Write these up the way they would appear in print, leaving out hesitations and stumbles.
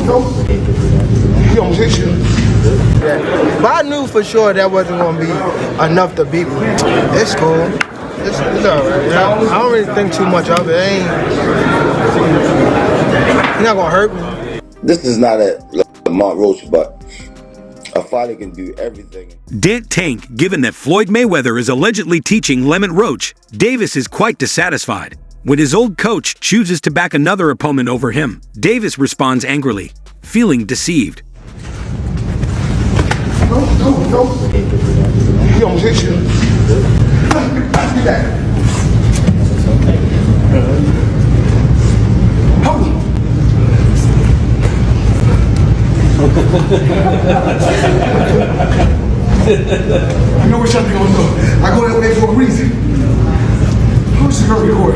He almost hit you. Yeah. But I knew for sure that wasn't going to be enough to beat me. It's cool. It's all right. I don't really think too much of it. He's not going to hurt me. This is not a Lamont Roach, but a fighter can do everything. Dent Tank, given that Floyd Mayweather is allegedly teaching Lamont Roach, Davis is quite dissatisfied. When his old coach chooses to back another opponent over him, Davis responds angrily, feeling deceived. No. He almost hit you. Get that. Hold him. You know what y'all gonna do? I go that way for a reason. How is she gonna record?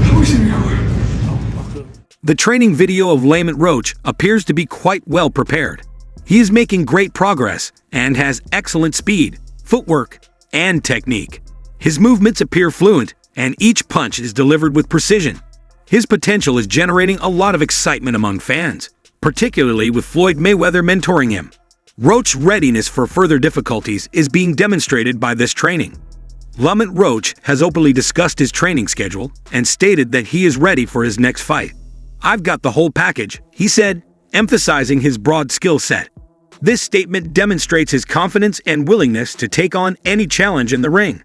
How is she record? The training video of Lamont Roach appears to be quite well prepared. He is making great progress and has excellent speed, footwork, and technique. His movements appear fluent, and each punch is delivered with precision. His potential is generating a lot of excitement among fans, particularly with Floyd Mayweather mentoring him. Roach's readiness for further difficulties is being demonstrated by this training. Lamont Roach has openly discussed his training schedule and stated that he is ready for his next fight. "I've got the whole package," he said, emphasizing his broad skill set. This statement demonstrates his confidence and willingness to take on any challenge in the ring.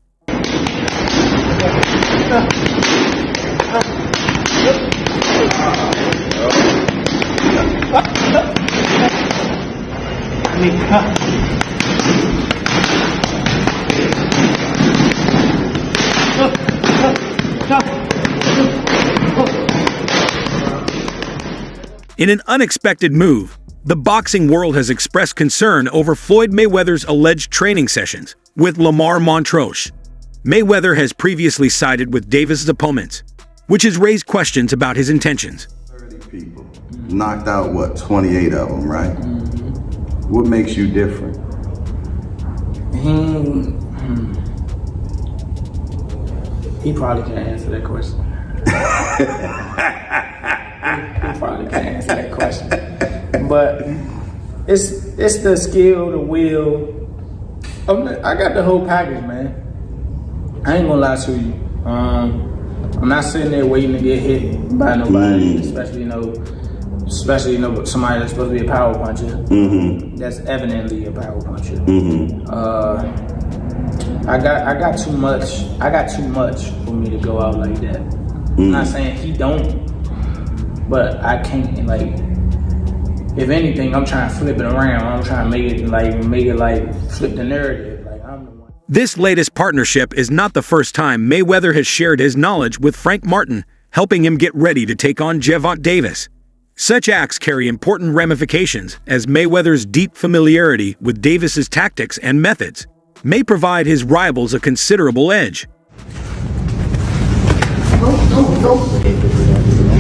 In an unexpected move, the boxing world has expressed concern over Floyd Mayweather's alleged training sessions with Lamont Roach. Mayweather has previously sided with Davis's opponents, which has raised questions about his intentions. 30 people, knocked out, what, 28 of them, right? What makes you different? He probably can't answer that question. He probably can't answer that question. But it's the skill, the will. I got the whole package, man. I ain't gonna lie to you. I'm not sitting there waiting to get hit by nobody, especially somebody that's supposed to be a power puncher. That's evidently a power puncher. I got too much. I got too much for me to go out like that. I'm not saying he don't, but I can't. Like, if anything, I'm trying to flip it around. I'm trying to make it flip the narrative. Like, I'm the one. This latest partnership is not the first time Mayweather has shared his knowledge with Frank Martin, helping him get ready to take on Gervonta Davis. Such acts carry important ramifications, as Mayweather's deep familiarity with Davis's tactics and methods may provide his rivals a considerable edge. No.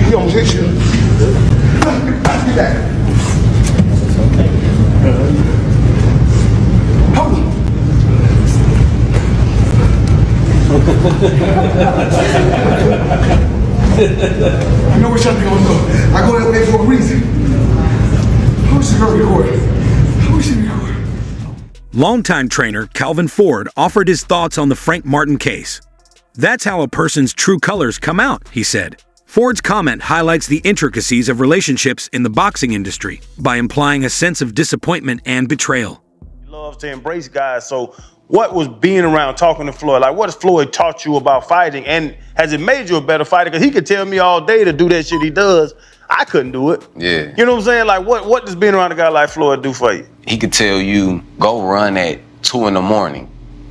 He almost hit you. Get that. Hold him. You know what y'all gonna do? I go that way for a reason. How is she gonna record? How is she record? Longtime trainer Calvin Ford offered his thoughts on the Frank Martin case. "That's how a person's true colors come out," he said. Ford's comment highlights the intricacies of relationships in the boxing industry by implying a sense of disappointment and betrayal. He loves to embrace guys, so what was being around talking to Floyd? Like, what has Floyd taught you about fighting? And has it made you a better fighter? Because he could tell me all day to do that shit he does. I couldn't do it. Yeah. You know what I'm saying? Like, what does being around a guy like Floyd do for you? He could tell you, go run at 2 in the morning.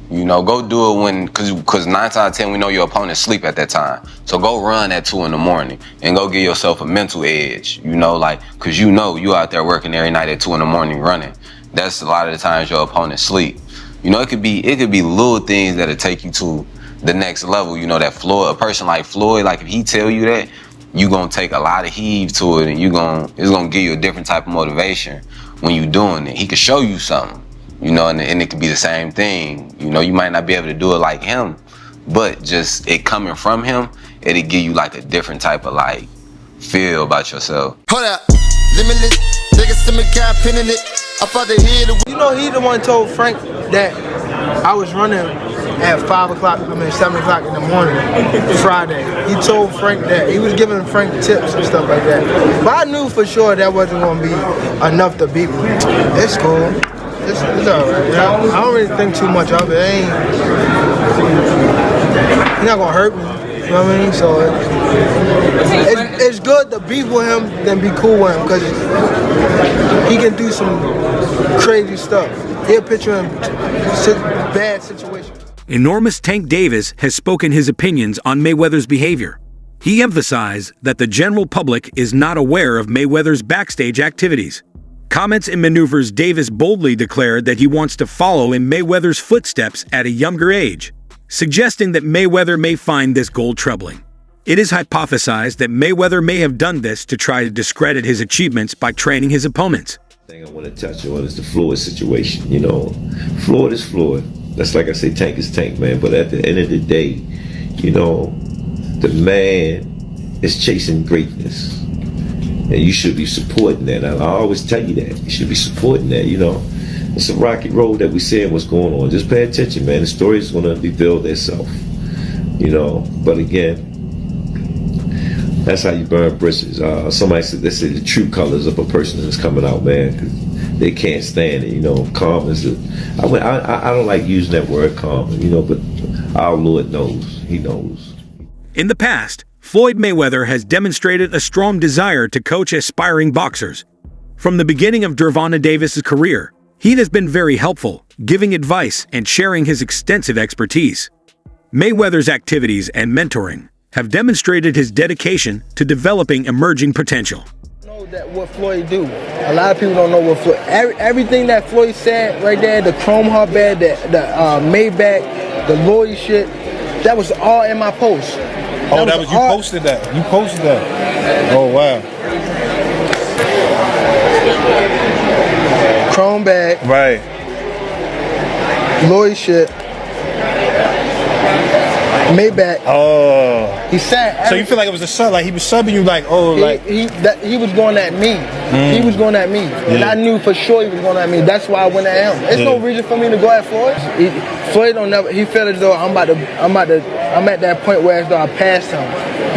You know, go do it when, cause 9 times out of 10, we know your opponent sleep at that time. So go run at 2 in the morning and go give yourself a mental edge, you know, like, cause you know you out there working every night at 2 in the morning running. That's a lot of the times your opponent sleep. You know, it could be little things that'll take you to the next level. You know, that Floyd, a person like Floyd, like if he tell you that, you gonna take a lot of heave to it, and it's gonna give you a different type of motivation when you doing it. He could show you something, you know, and it could be the same thing. You know, you might not be able to do it like him, but just it coming from him, it'll give you like a different type of like feel about yourself. Hold up. limitless. Niggas to me, got pinning it. I fought the head. You know, he the one told Frank that I was running at 7 o'clock in the morning, Friday. He told Frank that. He was giving Frank tips and stuff like that. But I knew for sure that wasn't going to be enough to beat me. It's cool. It's all right. I don't really think too much of it. He's not going to hurt me. You know what I mean? So it's good to beef with him than be cool with him, because he can do some crazy stuff. He'll put you in bad situations. Enormous Tank Davis has spoken his opinions on Mayweather's behavior. He emphasized that the general public is not aware of Mayweather's backstage activities. Comments and maneuvers, Davis boldly declared that he wants to follow in Mayweather's footsteps at a younger age, suggesting that Mayweather may find this goal troubling. It is hypothesized that Mayweather may have done this to try to discredit his achievements by training his opponents. The thing I want to touch on is the Floyd situation. You know, Floyd is Floyd. That's like I say, Tank is Tank, man. But at the end of the day, you know, the man is chasing greatness. And you should be supporting that. I always tell you that. You should be supporting that, you know. It's a rocky road that we're seeing what's going on. Just pay attention, man. The story is going to reveal itself, you know. But again, that's how you burn bridges. Somebody said they say the true colors of a person is coming out, man, 'cause they can't stand it, you know. Calm is I don't like using that word calm, you know, but our Lord knows. He knows. In the past, Floyd Mayweather has demonstrated a strong desire to coach aspiring boxers. From the beginning of Gervonta Davis's career, he has been very helpful, giving advice and sharing his extensive expertise. Mayweather's activities and mentoring have demonstrated his dedication to developing emerging potential. Know that what Floyd do. A lot of people don't know what Floyd. Everything that Floyd said right there, the chrome heart bed, the Maybach, the Lloyd shit, that was all in my post. That was you posted that. You posted that. Oh wow. Chrome bag. Right. Lloyd shit. Maybach. Oh. He said. So you feel like it was a sub? Like he was subbing you? Like he was going at me. He was going at me, and I knew for sure he was going at me. That's why I went at him. There's no reason for me to go at Floyd. Floyd don't never. He felt as though I'm at that point where as though I passed him.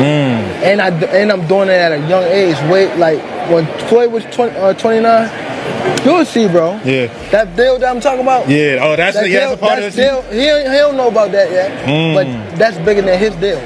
And I'm doing it at a young age. Like when Floyd was 29. You'll see, bro. Yeah. That deal that I'm talking about. Yeah. Oh, that's a part of the deal. He don't know about that yet. But that's bigger than his deal.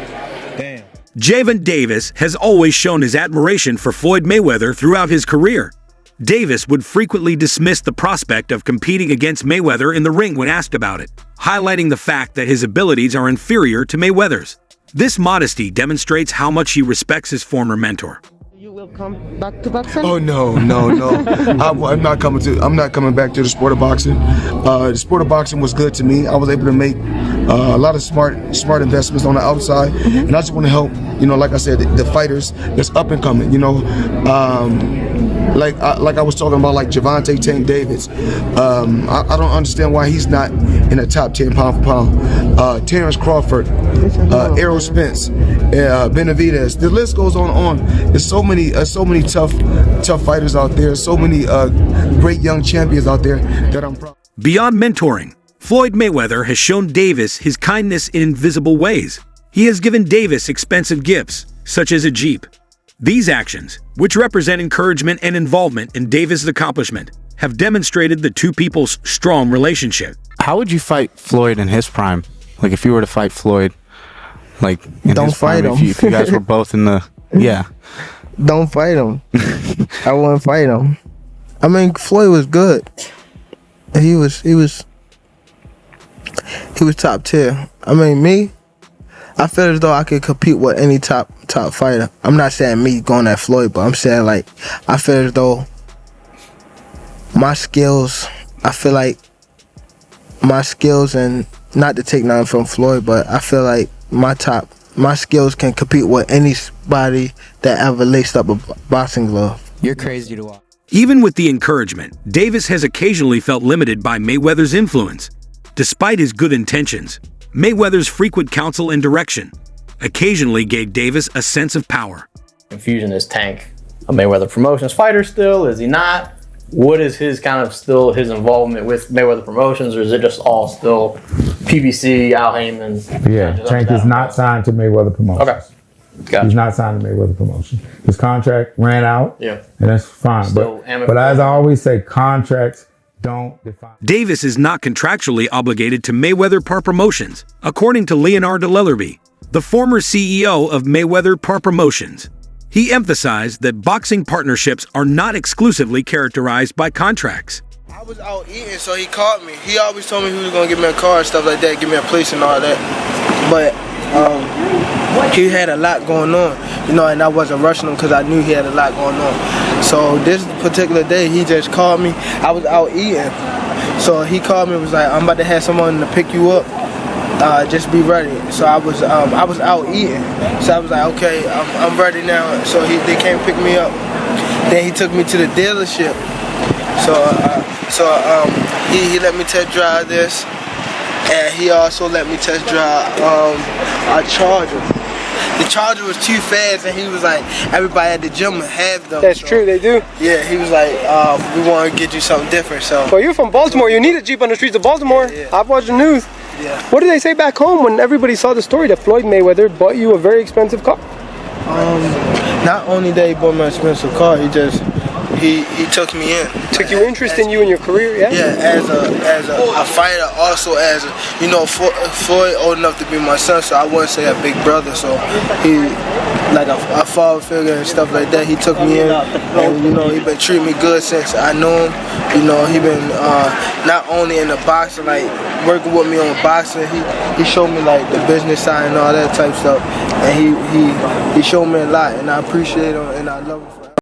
Damn. Gervonta Davis has always shown his admiration for Floyd Mayweather throughout his career. Davis would frequently dismiss the prospect of competing against Mayweather in the ring when asked about it, highlighting the fact that his abilities are inferior to Mayweather's. This modesty demonstrates how much he respects his former mentor. You will come back to boxing? Oh no. I'm not coming back to the sport of boxing. The sport of boxing was good to me. I was able to make a lot of smart investments on the outside, and I just want to help. You know, like I said, the fighters that's up and coming. You know, like I was talking about, like Gervonta Tank Davis. I don't understand why he's not in the top 10 pound for pound. Terrence Crawford, Errol Spence, Benavidez. The list goes on. There's so many tough fighters out there. So many great young champions out there that I'm proud. Beyond mentoring, Floyd Mayweather has shown Davis his kindness in invisible ways. He has given Davis expensive gifts, such as a Jeep. These actions, which represent encouragement and involvement in Davis' accomplishment, have demonstrated the two people's strong relationship. How would you fight Floyd in his prime? Like if you were to fight Floyd, like in Don't his prime, fight him. if you guys were both in the Don't fight him. I wouldn't fight him. I mean, Floyd was good. He was top tier. I mean, me, I feel as though I could compete with any top fighter. I'm not saying me going at Floyd, but I'm saying like I feel as though my skills. I feel like my skills, and not to take nothing from Floyd, but I feel like my skills can compete with anybody that ever laced up a boxing glove. You're crazy to watch. Even with the encouragement, Davis has occasionally felt limited by Mayweather's influence. Despite his good intentions, Mayweather's frequent counsel and direction occasionally gave Davis a sense of power. Confusion is Tank. a Mayweather Promotions fighter still? Is he not? What is his kind of still his involvement with Mayweather Promotions, or is it just all still PBC, Al Heyman? Yeah, Tank is not signed to Mayweather Promotions. Okay. Gotcha. He's not signed to Mayweather Promotions. His contract ran out. Yeah. And that's fine. Still But as I always say, contracts don't define. Davis is not contractually obligated to Mayweather Par Promotions, according to Leonard Lellerby, the former CEO of Mayweather Par Promotions. He emphasized that boxing partnerships are not exclusively characterized by contracts. I was out eating, so he called me. He always told me he was gonna give me a car and stuff like that, give me a place and all that. But he had a lot going on, you know, and I wasn't rushing him because I knew he had a lot going on. So this particular day, he just called me. I was out eating, so he called me and was like, "I'm about to have someone to pick you up. Just be ready." So I was out eating. So I was like, "Okay, I'm ready now." So they came pick me up. Then he took me to the dealership. He let me test drive this, and he also let me test drive a Charger. The Charger was too fast, and he was like, everybody at the gym have them. That's true, they do. Yeah, he was like, we want to get you something different. So. Well, you're from Baltimore. You need a Jeep on the streets of Baltimore. Yeah. I've watched the news. Yeah. What did they say back home when everybody saw the story that Floyd Mayweather bought you a very expensive car? Not only that he bought me an expensive car, he took me in. Took you interest in you and your career, yeah? Yeah, as a fighter, also as a, you know, Floyd old enough to be my son, so I wouldn't say a big brother, so he, like a father figure and stuff like that, he took me in, and, you know, he been treating me good since I knew him. You know, he been not only in the boxing, like working with me on boxing, he showed me like the business side and all that type stuff, and he showed me a lot, and I appreciate him and I love him.